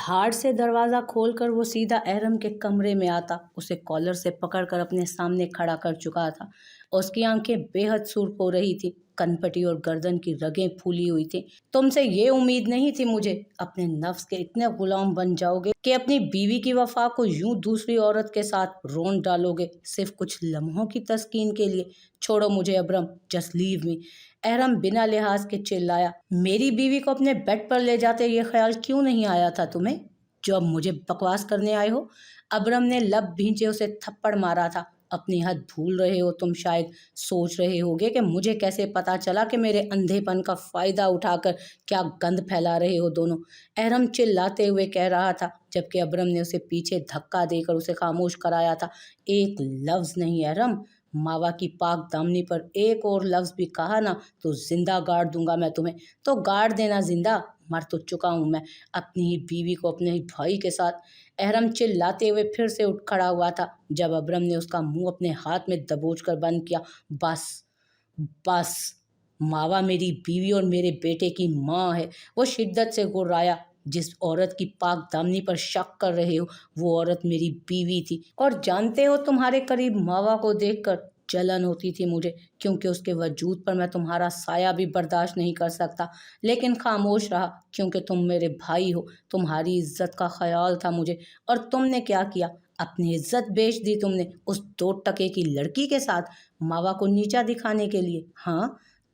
دھاڑ سے دروازہ کھول کر وہ سیدھا احرم کے کمرے میں آتا، اسے کالر سے پکڑ کر اپنے سامنے کھڑا کر چکا تھا اور اس کی آنکھیں بے حد سرخ ہو رہی تھی، کنپٹی اور گردن کی رگیں پھولی ہوئی تھیں۔ تم سے یہ امید نہیں تھی مجھے، اپنے نفس کے اتنے غلام بن جاؤ گے کہ اپنی بیوی کی وفا کو یوں دوسری عورت کے ساتھ رونٹ ڈالو گے، صرف کچھ لمحوں کی تسکین کے لیے۔ چھوڑو مجھے ابرم، جسٹ لیو می۔ احرم بنا لحاظ کے چلایا۔ میری بیوی کو اپنے بیڈ پر لے جاتے یہ خیال کیوں نہیں آیا تھا تمہیں، جو اب مجھے بکواس کرنے آئے ہو؟ ابرم نے لب بھینچے اسے تھپڑ مارا تھا۔ اپنی حد بھول رہے ہو تم، شاید سوچ رہے ہوگے کہ مجھے کیسے پتا چلا کہ میرے اندھے پن کا فائدہ اٹھا کر کیا گند پھیلا رہے ہو دونوں، احرم چلاتے ہوئے کہہ رہا تھا، جبکہ ابرم نے اسے پیچھے دھکا دے کر اسے خاموش کرایا تھا۔ ایک لفظ نہیں احرم، ماوا کی پاک دامنی پر ایک اور لفظ بھی کہا نا تو زندہ گاڑ دوں گا میں تمہیں۔ تو گاڑ دینا زندہ، مر تو چکا ہوں میں اپنی ہی بیوی کو اپنے ہی بھائی کے ساتھ۔ احرم چلاتے ہوئے پھر سے اٹھ کھڑا ہوا تھا جب ابرم نے اس کا منہ اپنے ہاتھ میں دبوچ کر بند کیا۔ بس بس، ماوا میری بیوی اور میرے بیٹے کی ماں ہے۔ وہ شدت سے گھرایا۔ جس عورت کی پاک دامنی پر شک کر رہے ہو وہ عورت میری بیوی تھی، اور جانتے ہو تمہارے قریب ماوا کو دیکھ کر جلن ہوتی تھی مجھے، کیونکہ اس کے وجود پر میں تمہارا سایہ بھی برداشت نہیں کر سکتا، لیکن خاموش رہا کیونکہ تم میرے بھائی ہو، تمہاری عزت کا خیال تھا مجھے۔ اور تم نے کیا کیا؟ اپنی عزت بیچ دی تم نے اس 2 ٹکے کی لڑکی کے ساتھ، ماوا کو نیچا دکھانے کے لیے۔ ہاں،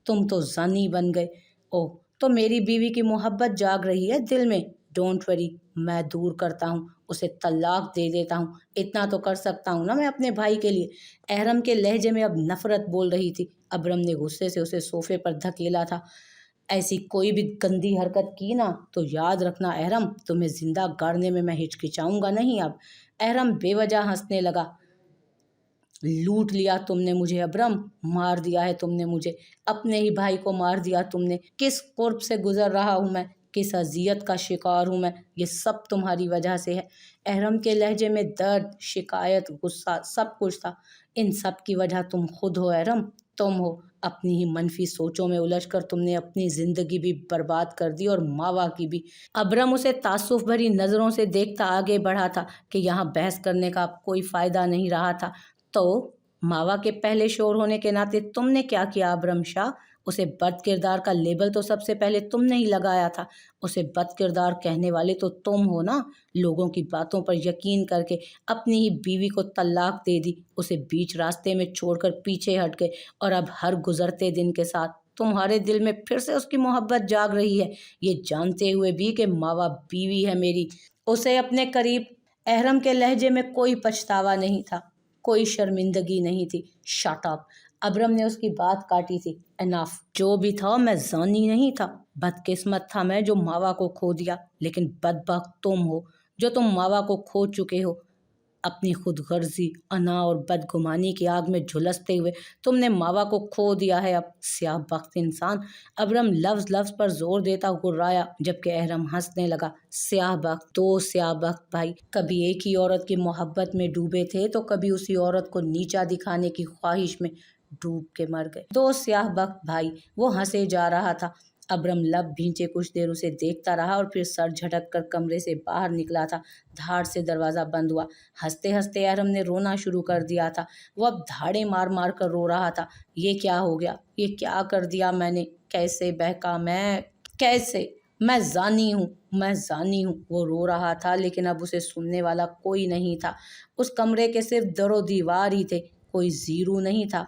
تم تو زانی بن گئے۔ اوہ، تو میری بیوی کی محبت جاگ رہی ہے دل میں۔ ڈونٹ وری، میں دور کرتا ہوں، اسے طلاق دے دیتا ہوں، اتنا تو کر سکتا ہوں نا میں اپنے بھائی کے لیے۔ احرم کے لہجے میں اب نفرت بول رہی تھی۔ ابرم نے غصے سے اسے صوفے پر دھکیلا تھا۔ ایسی کوئی بھی گندی حرکت کی نا تو یاد رکھنا احرم، تمہیں زندہ گاڑنے میں ہچکچاؤں گا نہیں اب۔ احرم بے وجہ ہنسنے لگا۔ لوٹ لیا تم نے مجھے ابرم، مار دیا ہے تم نے مجھے، اپنے ہی بھائی کو مار دیا تم نے۔ کس قرب سے گزر رہا ہوں میں، کس اذیت کا شکار ہوں میں، یہ سب تمہاری وجہ سے ہے۔ احرم کے لہجے میں درد، شکایت، غصہ سب کچھ تھا۔ ان سب کی وجہ تم خود ہو احرم، تم ہو۔ اپنی ہی منفی سوچوں میں الجھ کر تم نے اپنی زندگی بھی برباد کر دی اور ماوا کی بھی۔ ابرم اسے تعصب بھری نظروں سے دیکھتا آگے بڑھا تھا کہ یہاں بحث کرنے کا اب کوئی فائدہ نہیں رہا تھا۔ تو ماوا کے پہلے شوہر ہونے کے ناطے تم نے کیا کیا ابرم شاہ؟ اسے بد کردار کا لیبل تو سب سے پہلے تم نے ہی لگایا تھا۔ اسے بد کردار کہنے والے تو تم ہو نا، لوگوں کی باتوں پر یقین کر کے اپنی ہی بیوی کو طلاق دے دی، اسے بیچ راستے میں چھوڑ کر پیچھے ہٹ گئے، اور اب ہر گزرتے دن کے ساتھ تمہارے دل میں پھر سے اس کی محبت جاگ رہی ہے، یہ جانتے ہوئے بھی کہ ماوا بیوی ہے میری، اسے اپنے قریب۔ احرم کے لہجے میں کوئی پچھتاوا نہیں تھا، کوئی شرمندگی نہیں تھی۔ شٹ اپ، ابرم نے اس کی بات کاٹی تھی۔ انف، جو بھی تھا میں زانی نہیں تھا، بدقسمت تھا میں جو ماوا کو کھو دیا، لیکن بدبخت تم ہو جو تم ماوا کو کھو چکے ہو۔ اپنی خود غرضی، انا اور بدگمانی کی آگ میں جھلستے ہوئے تم نے ماوا کو کھو دیا ہے اب، سیاہ بخت انسان۔ ابرم لفظ لفظ پر زور دیتا گرایا، جبکہ احرم ہنسنے لگا۔ سیاہ بخت، 2 سیاہ بخت بھائی، کبھی ایک ہی عورت کی محبت میں ڈوبے تھے تو کبھی اسی عورت کو نیچا دکھانے کی خواہش میں ڈوب کے مر گئے۔ 2 سیاہ بخت بھائی، وہ ہنسے جا رہا تھا۔ ابرم لب بھینچے کچھ دیر اسے دیکھتا رہا اور پھر سر جھٹک کر کمرے سے باہر نکلا تھا۔ دھاڑ سے دروازہ بند ہوا۔ ہنستے ہنستے احرم نے رونا شروع کر دیا تھا۔ وہ اب دھاڑے مار مار کر رو رہا تھا۔ یہ کیا ہو گیا، یہ کیا کر دیا میں نے، کیسے بہکا میں، کیسے، میں زانی ہوں، میں زانی ہوں۔ وہ رو رہا تھا لیکن اب اسے سننے والا کوئی نہیں تھا۔ اس کمرے کے صرف در و دیوار ہی تھے، کوئی زیرو نہیں تھا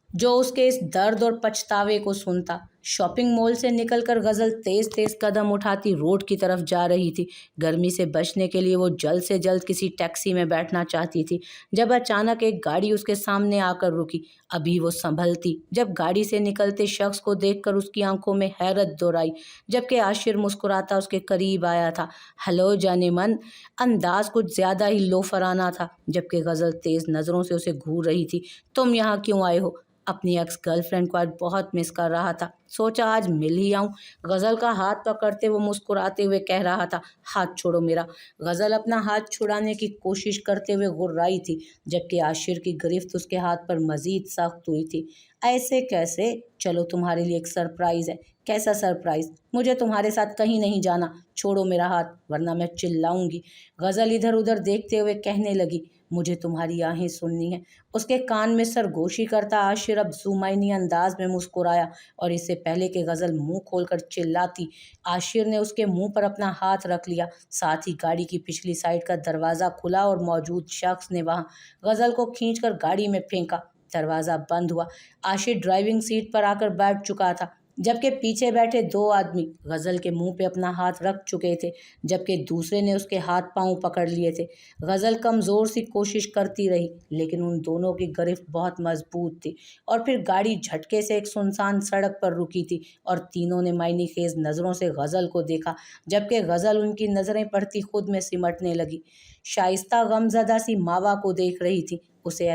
جو اس کے اس درد اور پچھتاوے کو سنتا۔ شاپنگ مال سے نکل کر غزل تیز تیز قدم اٹھاتی روڈ کی طرف جا رہی تھی۔ گرمی سے بچنے کے لیے وہ جلد سے جلد کسی ٹیکسی میں بیٹھنا چاہتی تھی، جب اچانک ایک گاڑی اس کے سامنے آ کر رکی۔ ابھی وہ سنبھلتی جب گاڑی سے نکلتے شخص کو دیکھ کر اس کی آنکھوں میں حیرت دوہرائی، جبکہ عاشر مسکراتا اس کے قریب آیا تھا۔ ہلو جانے من، انداز کچھ زیادہ ہی لوفرانہ تھا، جبکہ غزل تیز نظروں سے اسے گھور رہی تھی۔ تم یہاں کیوں آئے ہو؟ اپنی ایکس گرل فرینڈ کو آج بہت مس کر رہا تھا۔ सोचा आज मिल ही आऊं। गजल का हाथ पकड़ते वो मुस्कुराते हुए कह रहा था, हाथ छोड़ो मेरा। गजल अपना हाथ छुड़ाने की कोशिश करते हुए गुर्राई थी, जबकि आशिर की गिरफ्त उसके हाथ पर मजीद सख्त हुई थी। ऐसे कैसे? चलो तुम्हारे लिए एक सरप्राइज है। कैसा सरप्राइज? मुझे तुम्हारे साथ कहीं नहीं जाना। छोड़ो मेरा हाथ वरना मैं चिल्लाऊंगी। गजल इधर उधर देखते हुए कहने लगी, मुझे तुम्हारी आहें सुननी है। उसके कान में सरगोशी करता आशिर अब जुमाइनी अंदाज में मुस्कुराया, और इससे पहले कि गजल मुंह खोलकर चिल्लाती, आशिर ने उसके मुंह पर अपना हाथ रख लिया। साथ ही गाड़ी की पिछली साइड का दरवाज़ा खुला और मौजूद शख्स ने वहां गजल को खींचकर गाड़ी में फेंका। दरवाज़ा बंद हुआ। आशिर ड्राइविंग सीट पर आकर बैठ चुका था, जबकि पीछे बैठे दो आदमी गजल के मुंह पे अपना हाथ रख चुके थे, जबकि दूसरे ने उसके हाथ पांव पकड़ लिए थे। गजल कमज़ोर सी कोशिश करती रही, लेकिन उन दोनों की गिरफ्त बहुत मजबूत थी, और फिर गाड़ी झटके से एक सुनसान सड़क पर रुकी थी, और तीनों ने मायने खेज नज़रों से गजल को देखा, जबकि गजल उनकी नज़रें पड़ती खुद में सिमटने लगी। शाइस्ता गमज़दा सी मावा को देख रही थी। उसे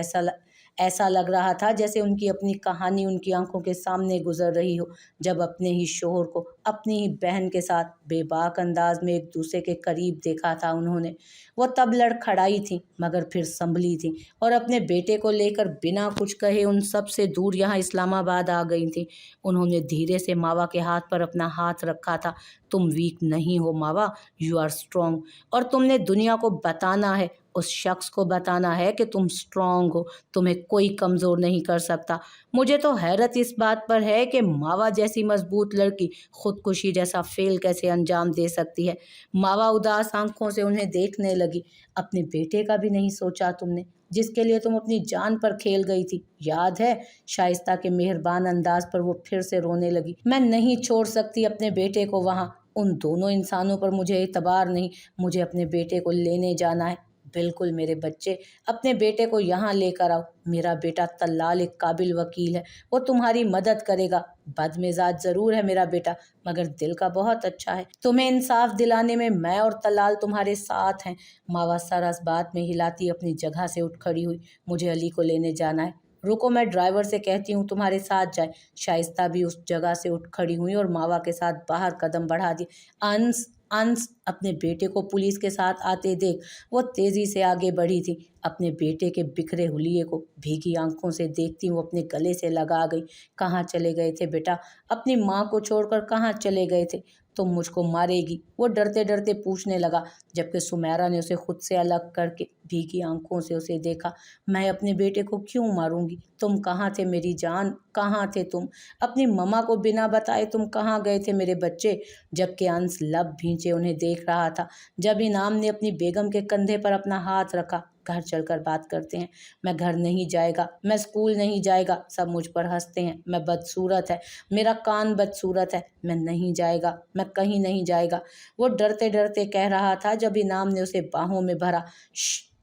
ऐसा लग रहा था जैसे उनकी अपनी कहानी उनकी आंखों के सामने गुजर रही हो, जब अपने ही शोहर को अपनी ही बहन के साथ बेबाक अंदाज में एक दूसरे के करीब देखा था उन्होंने। वो तब लड़खड़ाई थी, मगर फिर संभली थी, और अपने बेटे को लेकर बिना कुछ कहे उन सब से दूर यहाँ इस्लामाबाद आ गई थी। उन्होंने धीरे से मावा के हाथ पर अपना हाथ रखा था। तुम वीक नहीं हो मावा, यू आर स्ट्रॉन्ग, और तुमने दुनिया को बताना है, उस शख्स को बताना है कि तुम स्ट्रॉन्ग हो, तुम्हें कोई कमज़ोर नहीं कर सकता। मुझे तो हैरत इस बात पर है कि मावा जैसी मजबूत लड़की खुदकुशी जैसा फेल कैसे अंजाम दे सकती है। मावा उदास आंखों से उन्हें देखने लगी। अपने बेटे का भी नहीं सोचा तुमने, जिसके लिए तुम अपनी जान पर खेल गई थी, याद है? शाइस्ता के मेहरबान अंदाज पर वो फिर से रोने लगी। मैं नहीं छोड़ सकती अपने बेटे को वहाँ। उन दोनों इंसानों पर मुझे एतबार नहीं। मुझे अपने बेटे को लेने जाना है। बिल्कुल मेरे बच्चे, अपने बेटे को यहाँ लेकर आओ। मेरा बेटा तल्लाल एक काबिल वकील है, वो तुम्हारी मदद करेगा। बदमिजाज जरूर है मेरा बेटा, मगर दिल का बहुत अच्छा है। तुम्हें इंसाफ दिलाने में मैं और तल्लाल तुम्हारे साथ हैं। मावा सर इस बात में हिलाती अपनी जगह से उठ खड़ी हुई। मुझे अली को लेने जाना है। रुको, मैं ड्राइवर से कहती हूँ तुम्हारे साथ जाए। शाइस्ता भी उस जगह से उठ खड़ी हुई और मावा के साथ बाहर कदम बढ़ा दिए। अंस अंस, अपने बेटे को पुलिस के साथ आते देख वो तेजी से आगे बढ़ी थी। अपने बेटे के बिखरे हुलिये को भीगी आंखों से देखती वो अपने गले से लगा गई। कहाँ चले गए थे बेटा? अपनी माँ को छोड़कर कहाँ चले गए थे? तुम मुझको मारेगी? वो डरते डरते पूछने लगा, जबकि सुमेरा ने उसे खुद से अलग करके भीगी आंखों से उसे देखा। मैं अपने बेटे को क्यों मारूंगी? तुम कहाँ थे मेरी जान? कहाँ थे तुम? अपनी मम्मा को बिना बताए तुम कहाँ गए थे मेरे बच्चे? जबकि अंश लब भींचे उन्हें देख रहा था। जब इनाम ने अपनी बेगम के कंधे पर अपना हाथ रखा, घर चलकर बात करते हैं। मैं घर नहीं जाएगा, मैं स्कूल नहीं जाएगा, सब मुझ पर हंसते हैं। मैं बदसूरत है, मेरा कान बदसूरत है, मैं नहीं जाएगा, मैं कहीं नहीं जाएगा। वो डरते डरते कह रहा था, जब इनाम ने उसे बाहों में भरा।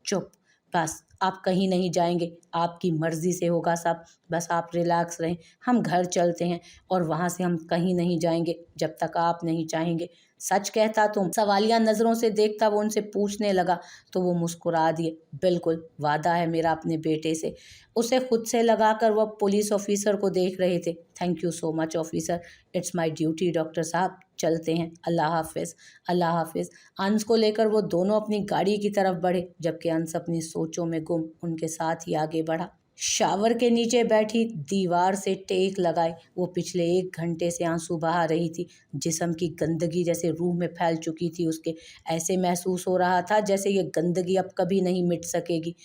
चुप, बस आप कहीं नहीं जाएंगे, आपकी मर्जी से होगा सब, बस आप रिलैक्स रहें। हम घर चलते हैं और वहाँ से हम कहीं नहीं जाएंगे जब तक आप नहीं चाहेंगे। सच कहता तुम? सवालिया नज़रों से देखता वो उनसे पूछने लगा तो वो मुस्कुरा दिए। बिल्कुल, वादा है मेरा अपने बेटे से। उसे खुद से लगाकर वह पुलिस ऑफिसर को देख रहे थे। Thank you so much officer, it's my duty. Doctor साहब चलते हैं, अल्लाह हाफिज़। अल्लाह हाफिज़। अंश को लेकर वो दोनों अपनी गाड़ी की तरफ बढ़े, जबकि अंश अपनी सोचों में गुम उनके साथ ही आगे बढ़ा। शावर के नीचे बैठी दीवार से टेक लगाए वो पिछले 1 घंटे से आंसू बहा रही थी। जिस्म की गंदगी जैसे रूह में फैल चुकी थी उसके। ऐसे महसूस हो रहा था जैसे ये गंदगी अब कभी नहीं मिट सकेगी।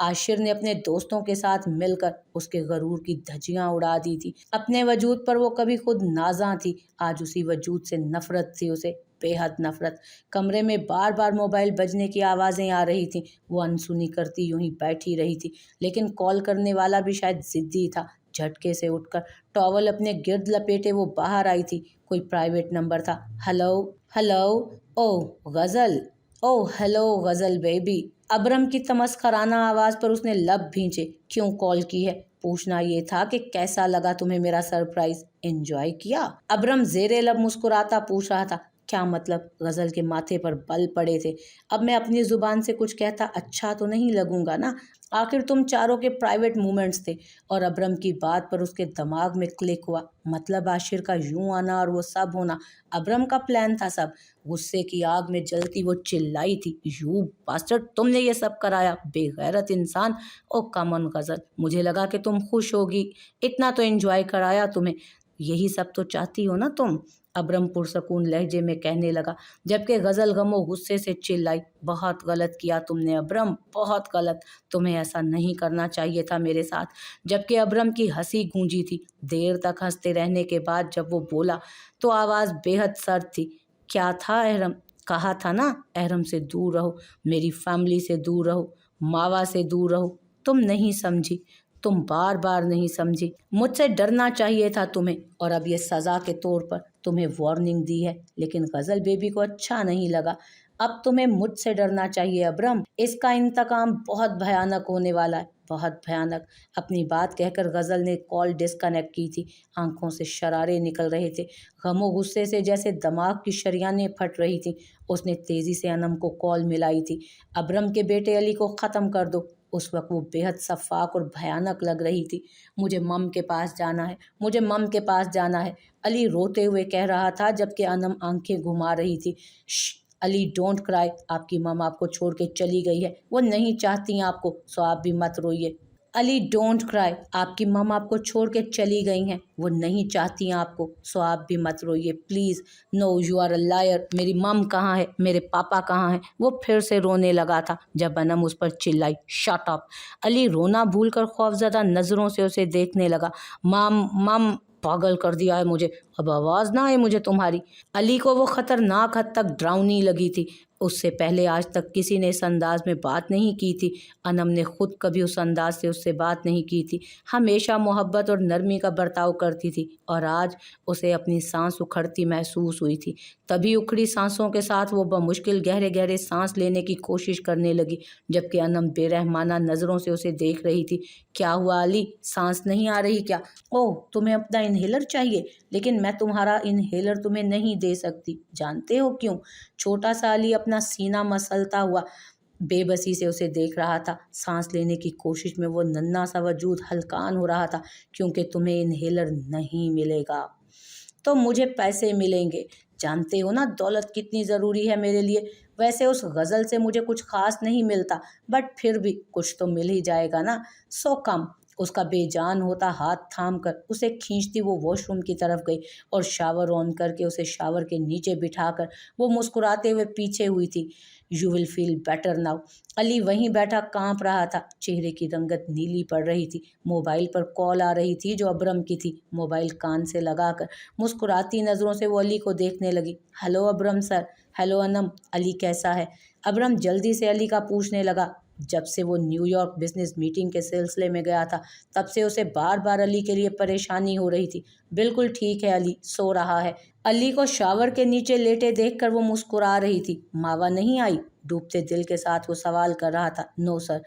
आशिर ने अपने दोस्तों के साथ मिलकर उसके गरूर की धज्जियां उड़ा दी थी। अपने वजूद पर वो कभी खुद नाज़ा थी, आज उसी वजूद से नफरत थी उसे, बेहद नफरत। कमरे में बार बार मोबाइल बजने की आवाज़ें आ रही थीं। वो अनसुनी करती यूं ही बैठी रही थी, लेकिन कॉल करने वाला भी शायद ज़िद्दी था। झटके से उठकर टॉवल अपने गिर्द लपेटे वो बाहर आई थी। कोई प्राइवेट नंबर था। हेलो हेलो, ओह गज़ल, ओह हेलो गज़ल बेबी। अबरम की तमस्खराना आवाज़ पर उसने लब भींचे। क्यों कॉल की है? पूछना ये था कि कैसा लगा तुम्हें मेरा सरप्राइज, एंजॉय किया? अबरम जेरे लब मुस्कुराता पूछ रहा था। क्या मतलब? गज़ल के माथे पर बल पड़े थे। अब मैं अपनी ज़ुबान से कुछ कहता अच्छा तो नहीं लगूंगा ना? आखिर तुम चारों के प्राइवेट मोमेंट्स थे। और अब्रम की बात पर उसके दिमाग में क्लिक हुआ। मतलब आशिर का यूं आना और वो सब होना अब्रम का प्लान था सब। गुस्से की आग में जलती वो चिल्लाई थी, यू बास्टर्ड, तुमने ये सब कराया, बेगैरत इंसान। ओ कम ऑन गज़ल, मुझे लगा कि तुम खुश होगी, इतना तो एंजॉय कराया तुम्हें। यही सब तो चाहती हो ना तुम? अब्रम पुरसकून लहजे में कहने लगा, जबकि गज़ल गमो गुस्से से चिल्लाई, बहुत गलत किया तुमने अब्रम, बहुत गलत। तुम्हें ऐसा नहीं करना चाहिए था मेरे साथ। जबकि अब्रम की हंसी गूंजी थी। देर तक हंसते रहने के बाद जब वो बोला तो आवाज़ बेहद सर्द थी। क्या था अहरम? कहा था ना अहरम से दूर रहो, मेरी फैमिली से दूर रहो, मावा से दूर रहो। तुम नहीं समझी, तुम बार बार नहीं समझी। मुझसे डरना चाहिए था तुम्हें, और अब ये सज़ा के तौर पर तुम्हें वार्निंग दी है। लेकिन गज़ल बेबी को अच्छा नहीं लगा। अब तुम्हें मुझसे डरना चाहिए अब्रम, इसका इंतकाम बहुत भयानक होने वाला है, बहुत भयानक। अपनी बात कहकर गज़ल ने कॉल डिस्कनेक्ट की थी। आंखों से शरारे निकल रहे थे, गमो गुस्से से जैसे दिमाग की शरियानें फट रही थी। उसने तेज़ी से अनम को कॉल मिलाई थी। अब्रम के बेटे अली को ख़त्म कर दो। उस वक्त वो बेहद शफ़ाक और भयानक लग रही थी। मुझे मम के पास जाना है, मुझे मम के पास जाना है, अली रोते हुए कह रहा था, जबकि अनम आंखें घुमा रही थी। अली डोंट क्राई, आपकी मम आपको छोड़ के चली गई है, वो नहीं चाहती आपको, सो आप भी मत रोइए। अली डोंट क्राई, आपकी मम आपको छोड़ के चली गई हैं, वो नहीं चाहती आपको, सो आप भी मत रोइए please. No you are a liar, मेरी मम कहाँ है, मेरे पापा कहाँ हैं? वो फिर से रोने लगा था जब अनम उस पर चिल्लाई, शट अप। अली रोना भूलकर खौफजदा नज़रों से उसे देखने लगा। मम मम, पागल कर दिया है मुझे, अब आवाज़ ना आए मुझे तुम्हारी। अली को वो खतरनाक हद तक डरावनी लगी थी। उससे पहले आज तक किसी ने इस अंदाज में बात नहीं की थी। अनम ने खुद कभी उस अंदाज से उससे बात नहीं की थी। हमेशा मोहब्बत और नरमी का बर्ताव करती थी, और आज उसे अपनी सांस उखड़ती महसूस हुई थी। तभी उखड़ी सांसों के साथ वो बमुश्किल गहरे गहरे सांस लेने की कोशिश करने लगी, जबकि अनम बेरहमाना नज़रों से उसे देख रही थी। क्या हुआ अली, सांस नहीं आ रही क्या? ओह, तुम्हें अपना इन्हेलर चाहिए, लेकिन मैं तुम्हारा इन्हेलर तुम्हें नहीं दे सकती। जानते हो क्यों? छोटा सा अली अपना सीना मसलता हुआ बेबसी से उसे देख रहा था। सांस लेने की कोशिश में वो नन्हा सा वजूद हलकान हो रहा था। क्योंकि तुम्हें इन्हेलर नहीं मिलेगा तो मुझे पैसे मिलेंगे। जानते हो ना दौलत कितनी ज़रूरी है मेरे लिए। वैसे उस गज़ल से मुझे कुछ खास नहीं मिलता, बट फिर भी कुछ तो मिल ही जाएगा ना। सो कम। उसका बेजान होता हाथ थाम कर उसे खींचती वो वॉशरूम की तरफ गई, और शावर ऑन करके उसे शावर के नीचे बिठाकर वो मुस्कुराते हुए पीछे हुई थी। You will feel better now. Ali वहीं बैठा कांप रहा था, चेहरे की रंगत नीली पड़ रही थी। मोबाइल पर कॉल आ रही थी जो अब्रम की थी। मोबाइल कान से लगाकर मुस्कुराती नज़रों से वो अली को देखने लगी। Hello Abraham sir. Hello Anam, Ali कैसा है? अब्रम जल्दी से अली का पूछने लगा। जब से वो न्यूयॉर्क बिजनेस मीटिंग के सिलसिले में गया था, तब से उसे बार बार अली के लिए परेशानी हो रही थी। बिल्कुल ठीक है अली, सो रहा है। अली को शावर के नीचे लेटे देखकर वो मुस्कुरा रही थी। मावा नहीं आई? डूबते दिल के साथ वो सवाल कर रहा था। No sir.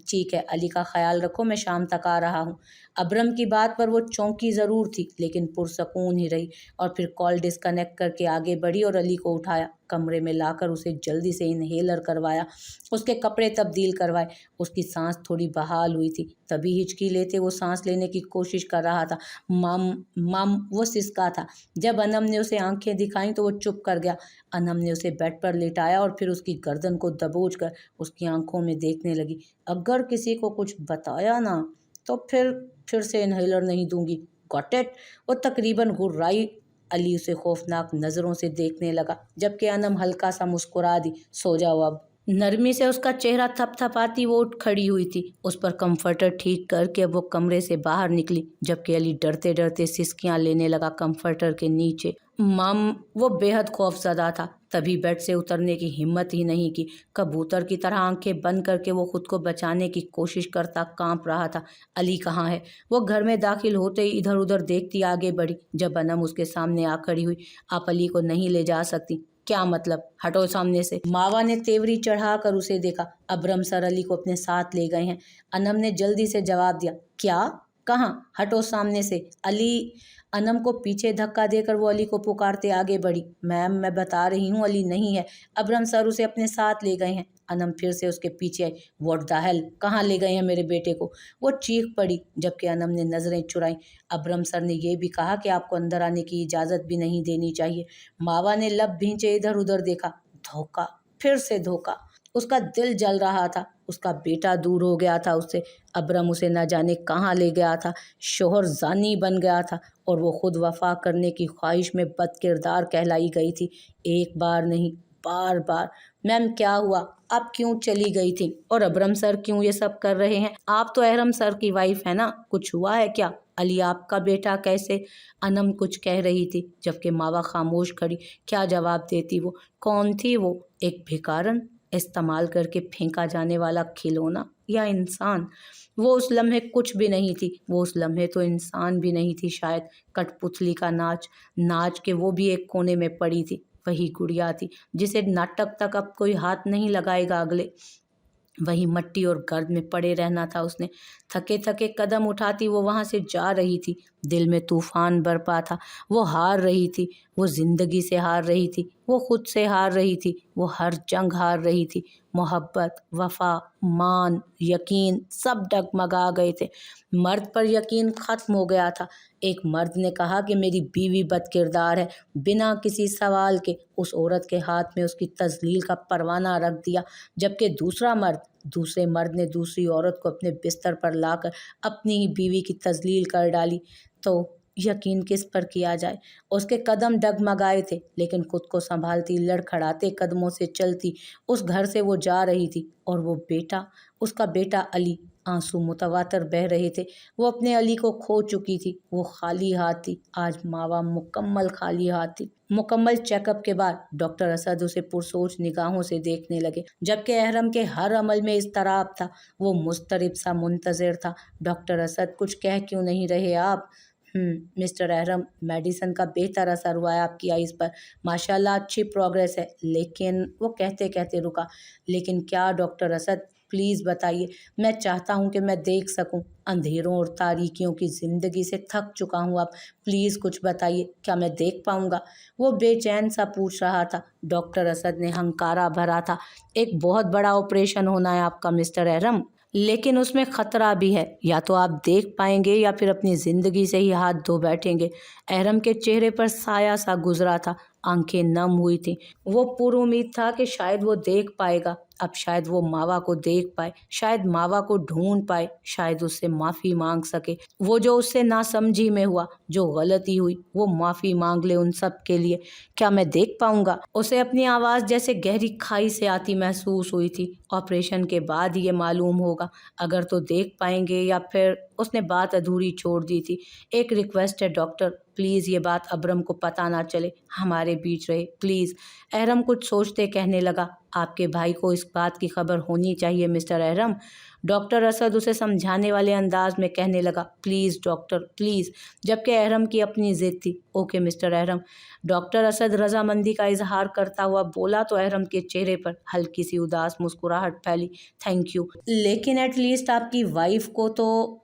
ठीक है, अली का ख्याल रखो, मैं शाम तक आ रहा हूँ। अब्रम की बात पर वो चौंकी ज़रूर थी, लेकिन पुरसकून ही रही, और फिर कॉल डिस्कनेक्ट करके आगे बढ़ी और अली को उठाया, कमरे में लाकर उसे जल्दी से इन्हेलर करवाया, उसके कपड़े तब्दील करवाए। उसकी सांस थोड़ी बहाल हुई थी। तभी हिचकी लेते वो सांस लेने की कोशिश कर रहा था। मम मम, वो सिसका था। जब अनम ने उसे आंखें दिखाई तो वो चुप कर गया। अनम ने उसे बेड पर लेटाया और फिर उसकी गर्दन को दबोच कर उसकी आंखों में देखने लगी। अगर किसी को कुछ बताया ना तो फिर से इन्हेलर नहीं दूंगी, गॉट इट। वो तकरीबन गुर्राई। अली उसे खौफनाक नज़रों से देखने लगा, जबकि अनम हल्का सा मुस्कुरा दी। सो जाओ अब। नरमी से उसका चेहरा थपथपाती वो उठ खड़ी हुई थी। उस पर कंफर्टर ठीक करके अब वो कमरे से बाहर निकली, जबकि अली डरते डरते सिसकियां लेने लगा कंफर्टर के नीचे। मम, वो बेहद खौफजदा था। तभी बेड से उतरने की हिम्मत ही नहीं की। कबूतर की तरह आंखें बंद करके वो खुद को बचाने की कोशिश करता कांप रहा था। अली कहाँ है? वो घर में दाखिल होते ही इधर उधर देखती आगे बढ़ी, जब अनम उसके सामने आ खड़ी हुई। आप अली को नहीं ले जा सकती। क्या मतलब? हटो सामने से। मावा ने तेवरी चढ़ा कर उसे देखा। अब्रम सर अली को अपने साथ ले गए हैं। अनम ने जल्दी से जवाब दिया। क्या? कहाँ, हटो सामने से। अली अनम को पीछे धक्का देकर वो अली को पुकारते आगे बढ़ी। मैम, मैं बता रही हूँ अली नहीं है, अबरम सर उसे अपने साथ ले गए हैं। अनम फिर से उसके पीछे आई। व्हाट द हेल, कहाँ ले गए हैं मेरे बेटे को? वो चीख पड़ी, जबकि अनम ने नजरें चुराई। अबरम सर ने यह भी कहा कि आपको अंदर आने की इजाजत भी नहीं देनी चाहिए। मावा ने लब भींचे इधर उधर देखा। धोखा, फिर से धोखा। उसका दिल जल रहा था। उसका बेटा दूर हो गया था उससे। अबरम उसे न जाने कहाँ ले गया था। शोहर जानी बन गया था और वो खुद वफा करने की ख्वाहिश में बदकिरदार कहलाई गई थी। एक बार नहीं, बार बार। मैम, क्या हुआ? आप क्यों चली गई थी? और अबरम सर क्यों ये सब कर रहे हैं? आप तो अहरम सर की वाइफ है ना, कुछ हुआ है क्या? अली आपका बेटा कैसे? अनम कुछ कह रही थी, जबकि मावा खामोश खड़ी। क्या जवाब देती वो? कौन थी वो? एक भिखारन, इस्तेमाल करके फेंका जाने वाला खिलौना, या इंसान? वो उस लम्हे कुछ भी नहीं थी। वो उस लम्हे तो इंसान भी नहीं थी शायद। कठपुतली का नाच, नाच के वो भी एक कोने में पड़ी थी। वही गुड़िया थी जिसे नाटक तक अब कोई हाथ नहीं लगाएगा अगले। वही मट्टी और गर्द में पड़े रहना था उसने। थके थके कदम उठाती वो वहां से जा रही थी। दिल में तूफान बरपा था। वो हार रही थी। वो जिंदगी से हार रही थी। वो खुद से हार रही थी। वो हर जंग हार रही थी। मोहब्बत, वफा, मान, यकीन सब डगमगा गए थे। मर्द पर यकीन खत्म हो गया था। एक मर्द ने कहा कि मेरी बीवी बदकिरदार है। बिना किसी सवाल के उस औरत के हाथ में उसकी तजलील का परवाना रख दिया। जबकि दूसरे मर्द ने दूसरी औरत को अपने बिस्तर पर लाकर अपनी ही बीवी की तजलील कर डाली। तो यकीन किस पर किया जाए? उसके कदम डगमगाए थे, लेकिन खुद को संभालती लड़खड़ाते कदमों से चलती उस घर से वो जा रही थी। और वो बेटा, उसका बेटा अली, आंसू मुतवातर बह रहे थे। वो अपने अली को खो चुकी थी। वो खाली हाथ थी। आज मावा मुकम्मल खाली हाथ थी। मुकम्मल चेकअप के बाद डॉक्टर असद उसे पुरसोच निगाहों से देखने लगे, जबकि अहरम के हर अमल में इज़्तिराब था। वो मुस्तरिब सा मुंतज़िर था। डॉक्टर असद, कुछ कह क्यों नहीं रहे आप? मिस्टर अहरम, मेडिसिन का बेहतर असर हुआ है आपकी आइज़ पर। माशाल्लाह अच्छी प्रोग्रेस है। लेकिन वो कहते कहते रुका। लेकिन क्या डॉक्टर असद? प्लीज़ बताइए। मैं चाहता हूँ कि मैं देख सकूँ। अंधेरों और तारीकियों की ज़िंदगी से थक चुका हूँ अब। प्लीज़ कुछ बताइए, क्या मैं देख पाऊँगा? वो बेचैन सा पूछ रहा था। डॉक्टर असद ने हंकारा भरा था। एक बहुत बड़ा ऑपरेशन होना है आपका मिस्टर अहरम, लेकिन उसमें खतरा भी है। या तो आप देख पाएंगे या फिर अपनी ज़िंदगी से ही हाथ धो बैठेंगे। अहरम के चेहरे पर साया सा गुजरा था। आंखें नम हुई थीं। वो पूरी उम्मीद था कि शायद वो देख पाएगा। अब शायद वो मावा को देख पाए, शायद मावा को ढूंढ पाए, शायद उससे माफ़ी मांग सके। वो जो उससे नासमझी में हुआ, जो गलती हुई, वो माफ़ी मांग ले उन सब के लिए। क्या मैं देख पाऊंगा? उसे अपनी आवाज़ जैसे गहरी खाई से आती महसूस हुई थी। ऑपरेशन के बाद ये मालूम होगा। अगर तो देख पाएंगे या फिर उसने बात अधूरी छोड़ दी थी। एक रिक्वेस्ट है डॉक्टर, प्लीज़ ये बात अबरम को पता ना चले, हमारे बीच रहे, प्लीज़। अहरम कुछ सोचते कहने लगा, आपके भाई को इस बात की खबर होनी चाहिए मिस्टर अहरम। डॉक्टर असद उसे समझाने वाले अंदाज में कहने लगा, प्लीज़ डॉक्टर, प्लीज़। जबकि अहरम की अपनी ज़िद थी। Okay mister Ahram. Doctor Asad रजामंदी का इजहार करता हुआ बोला तो अहरम के चेहरे पर हल्की सी उदास मुस्कुराहट फैली। थैंक यू, लेकिन एटलीस्ट आपकी वाइफ को तो।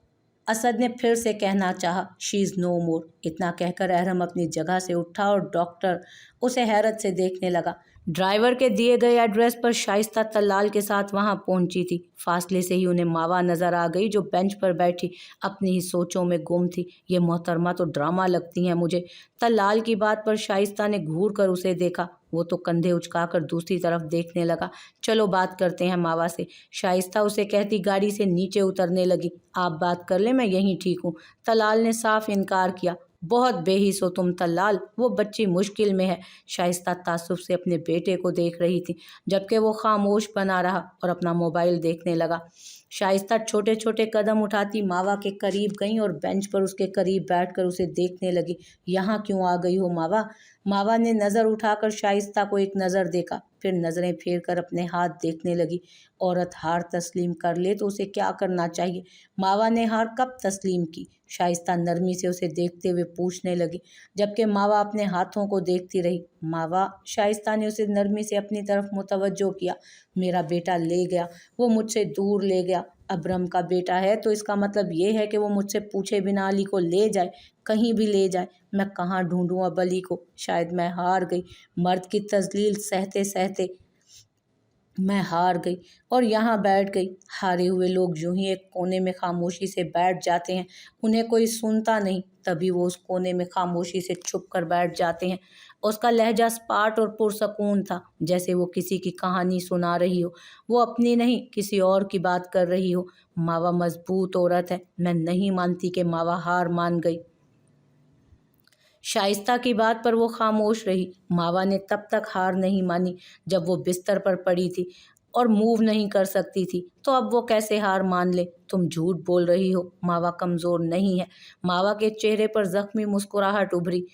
असद ने फिर से कहना चाहा, शी इज़ नो मोर। इतना कहकर अहरम अपनी जगह से उठा और डॉक्टर उसे हैरत से देखने लगा। ड्राइवर के दिए गए एड्रेस पर शाइस्ता तल्लाल के साथ वहां पहुंची थी। फासले से ही उन्हें मावा नजर आ गई, जो बेंच पर बैठी अपनी ही सोचों में गुम थी। ये मोहतरमा तो ड्रामा लगती हैं मुझे। तल्लाल की बात पर शाइस्ता ने घूर कर उसे देखा। वो तो कंधे उचकाकर दूसरी तरफ देखने लगा। चलो बात करते हैं मावा से, शाइस्ता उसे कहती गाड़ी से नीचे उतरने लगी। आप बात कर ले, मैं यहीं ठीक हूँ। तल्लाल ने साफ इनकार किया। बहुत बेहिस हो तुम तल्लाल, वो बच्ची मुश्किल में है। शाइस्ता तासुब से अपने बेटे को देख रही थी, जबकि वो खामोश बना रहा और अपना मोबाइल देखने लगा। शाइस्ता छोटे छोटे कदम उठाती मावा के करीब गई और बेंच पर उसके करीब बैठकर उसे देखने लगी। यहाँ क्यों आ गई हो मावा? मावा ने नज़र उठाकर शाइस्ता को एक नज़र देखा, फिर नज़रें फेर कर अपने हाथ देखने लगी। औरत हार तस्लीम कर ले तो उसे क्या करना चाहिए? मावा ने हार कब तस्लीम की? शाइस्ता नरमी से उसे देखते हुए पूछने लगी, जबकि मावा अपने हाथों को देखती रही। मावा, शाइस्ता ने उसे नरमी से अपनी तरफ मुतवज्जो किया। मेरा बेटा ले गया, वो मुझसे दूर ले गया। अब्रम का बेटा है तो इसका मतलब ये है कि वो मुझसे पूछे बिना अली को ले जाए, कहीं भी ले जाए। मैं कहाँ ढूंढूं अब अली को? शायद मैं हार गई। मर्द की तजलील सहते सहते मैं हार गई और यहाँ बैठ गई। हारे हुए लोग यूं ही एक कोने में खामोशी से बैठ जाते हैं। उन्हें कोई सुनता नहीं, तभी वो उस कोने में खामोशी से छुप कर बैठ जाते हैं। उसका लहजा सपाट और पुरसकून था, जैसे वो किसी की कहानी सुना रही हो। वो अपनी नहीं, किसी और की बात कर रही हो। मावा मजबूत औरत है, मैं नहीं मानती कि मावा हार मान गई। शाइस्ता की बात पर वो खामोश रही। मावा ने तब तक हार नहीं मानी जब वो बिस्तर पर पड़ी थी और मूव नहीं कर सकती थी, तो अब वो कैसे हार मान ले? तुम झूठ बोल रही हो, मावा कमज़ोर नहीं है। मावा के चेहरे पर जख्मी मुस्कुराहट उभरी।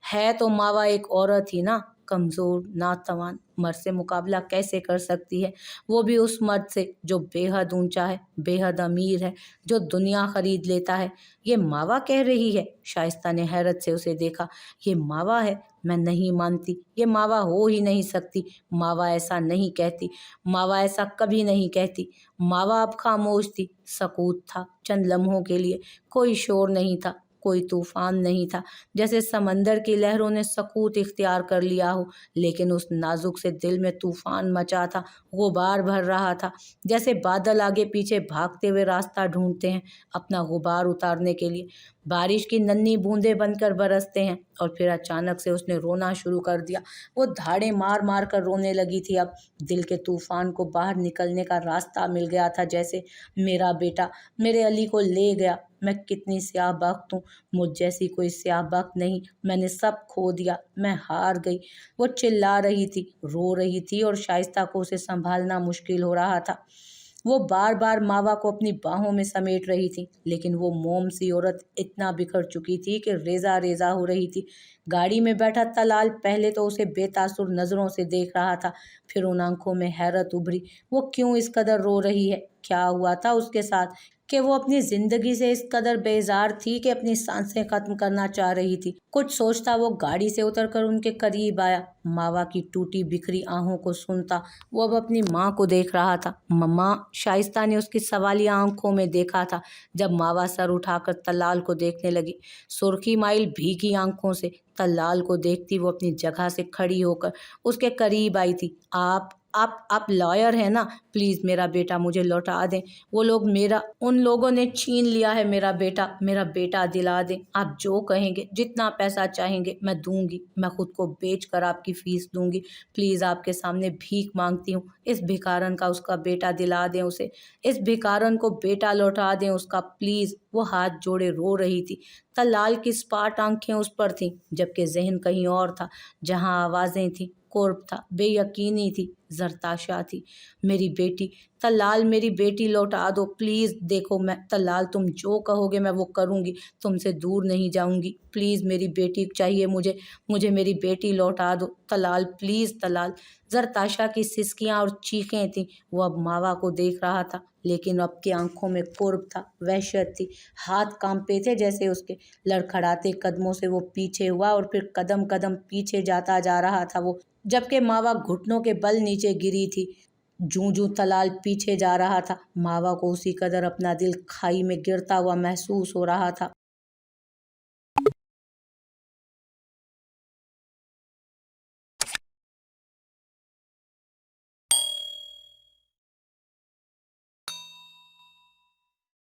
है तो मावा एक औरत ही ना, कमज़ोर, नातवान, मर्द से मुकाबला कैसे कर सकती है? वो भी उस मर्द से जो बेहद ऊंचा है, बेहद अमीर है, जो दुनिया खरीद लेता है। ये मावा कह रही है? शाइस्ता ने हैरत से उसे देखा। ये मावा है? मैं नहीं मानती, ये मावा हो ही नहीं सकती। मावा ऐसा नहीं कहती, मावा ऐसा कभी नहीं कहती। मावा अब खामोश थी। सकूत था चंद लम्हों के लिए। कोई शोर नहीं था, कोई तूफान नहीं था, जैसे समंदर की लहरों ने सकूत इख्तियार कर लिया हो। लेकिन उस नाजुक से दिल में तूफान मचा था, गुबार भर रहा था। जैसे बादल आगे पीछे भागते हुए रास्ता ढूंढते हैं अपना गुबार उतारने के लिए। बारिश की नन्ही बूंदें बनकर बरसते हैं। और फिर अचानक से उसने रोना शुरू कर दिया। वो धाड़े मार मार कर रोने लगी थी। अब दिल के तूफान को बाहर निकलने का रास्ता मिल गया था। जैसे मेरा बेटा मेरे अली को ले गया। मैं कितनी स्याहबख्त हूँ, मुझ जैसी कोई स्याहबख्त नहीं। मैंने सब खो दिया, मैं हार गई। वो चिल्ला रही थी, रो रही थी और शाइस्ता को उसे संभालना मुश्किल हो रहा था। वो बार बार मावा को अपनी बाहों में समेट रही थी, लेकिन वो मोम सी औरत इतना बिखर चुकी थी कि रेजा रेजा हो रही थी। गाड़ी में बैठा तलाल पहले तो उसे बेतासुर नज़रों से देख रहा था, फिर उन आंखों में हैरत उभरी। वो क्यों इस कदर रो रही है? क्या हुआ था उसके साथ कि वो अपनी जिंदगी से इस कदर बेजार थी कि अपनी सांसें खत्म करना चाह रही थी? कुछ सोचता वो गाड़ी से उतरकर उनके करीब आया। मावा की टूटी बिखरी आहों को सुनता वो अब अपनी माँ को देख रहा था। मम्मा, शाइस्ता ने उसकी सवालिया आंखों में देखा था जब मावा सर उठाकर तल्लाल को देखने लगी। सुर्खी माइल भीगी आंखों से तल्लाल को देखती वो अपनी जगह से खड़ी होकर उसके करीब आई थी। आप लॉयर हैं ना? प्लीज़ मेरा बेटा मुझे लौटा दें। वो लोग उन लोगों ने छीन लिया है मेरा बेटा दिला दें। आप जो कहेंगे, जितना पैसा चाहेंगे मैं दूंगी। मैं खुद को बेच कर आपकी फीस दूंगी। प्लीज़ आपके सामने भीख मांगती हूँ, इस भिखारन का उसका बेटा दिला दें उसे। इस भिखारन को बेटा लौटा दें उसका, प्लीज़। वो हाथ जोड़े रो रही थी। तल्लाल की स्पाट आंखें उस पर थीं, जबकि जहन कहीं और था। जहाँ आवाज़ें थीं, कुर्ब था, बेयकीनी थी, जरताशा थी। मेरी बेटी, तल्लाल, मेरी बेटी लौटा दो प्लीज़। देखो मैं तल्लाल, तुम जो कहोगे मैं वो करूँगी, तुमसे दूर नहीं जाऊँगी। प्लीज़ मेरी बेटी चाहिए मुझे मेरी बेटी लौटा दो तल्लाल, प्लीज़ तल्लाल। जरताशा की सिसकियाँ और चीखें थीं। वो अब मावा को देख रहा था, लेकिन अब की आंखों में कुर्ब था, वहशत थी। हाथ कांपे थे जैसे उसके। लड़खड़ाते कदमों से वो पीछे हुआ और फिर कदम कदम पीछे जाता जा रहा था वो, जबकि मावा घुटनों के बल नीचे गिरी थी। जूं जूं तलाल पीछे जा रहा था, मावा को उसी कदर अपना दिल खाई में गिरता हुआ महसूस हो रहा था।